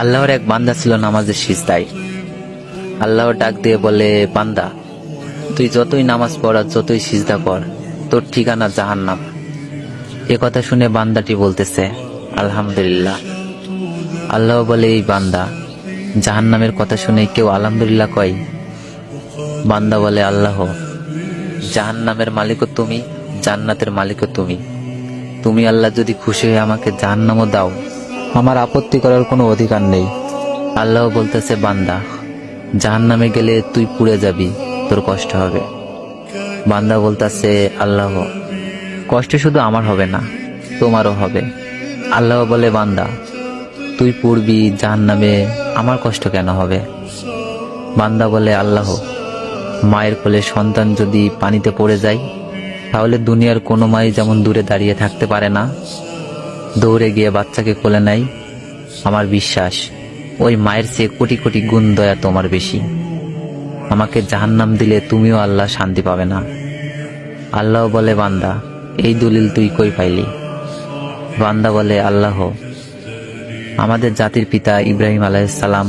আল্লাহর এক বান্দা ছিল নামাজের সিজদায়। আল্লাহর ডাক দিয়ে বলে, বান্দা, তুই যতই নামাজ পড় আর যতই সিজদা কর, তোর ঠিকানা জাহান্নাম। এ কথা শুনে বান্দাটি বলতেছে, আলহামদুলিল্লাহ। আল্লাহ বলে, এই বান্দা, জাহান্নামের কথা শুনে কেউ আলহামদুলিল্লাহ কয়? বান্দা বলে, আল্লাহ, জাহান্নামের মালিকও তুমি, জান্নাতের মালিকও তুমি। তুমি আল্লাহ যদি খুশি হয়ে আমাকে জাহান্নামও দাও, আমার আপত্তি করার কোনো অধিকার নেই। আল্লাহ বলতেছে, বান্দা, জাহান্নামে গেলে তুই পুড়ে যাবি, তোর কষ্ট হবে। বান্দা বলতেছে, আল্লাহ, কষ্ট শুধু আমার হবে না, তোমারও হবে। আল্লাহ বলে, বান্দা, তুই পুড়বি জাহান্নামে, আমার কষ্ট কেন হবে? বান্দা বলে, আল্লাহ, মায়ের কোলে সন্তান যদি পানিতে পড়ে যায়, তাহলে দুনিয়ার কোনো মাই যেমন দূরে দাঁড়িয়ে থাকতে পারে না, দৌড়ে গিয়ে বাচ্চাকে কোলে নেয়, আমার বিশ্বাস ওই মায়ের চেয়ে কোটি কোটি গুণ দয়া তোমার বেশি। আমাকে জাহান্নাম দিলে তুমিও আল্লাহ শান্তি পাবে না। আল্লাহ বলে, বান্দা, এই দলিল তুই কই পাইলি? বান্দা বলে, আল্লাহ, আমাদের জাতির পিতা ইব্রাহিম আলাইহিস সালাম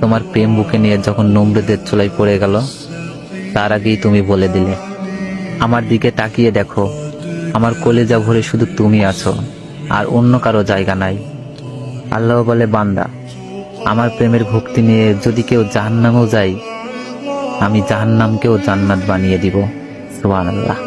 তোমার প্রেম বুকে নিয়ে যখন নমরুদের চুলায় পড়ে গেল, তার আগেই তুমি বলে দিলে, আমার দিকে তাকিয়ে দেখো, আমার কলেজা ভরে শুধু তুমি আছো, আর অন্য কারো জায়গা নাই। আল্লাহ বলে, বান্দা, আমার প্রেমের ভক্তি নিয়ে যদি কেউ জাহান্নামেও যায়, আমি জাহান্নামকেও জান্নাত বানিয়ে দিব। সুবহানাল্লাহ।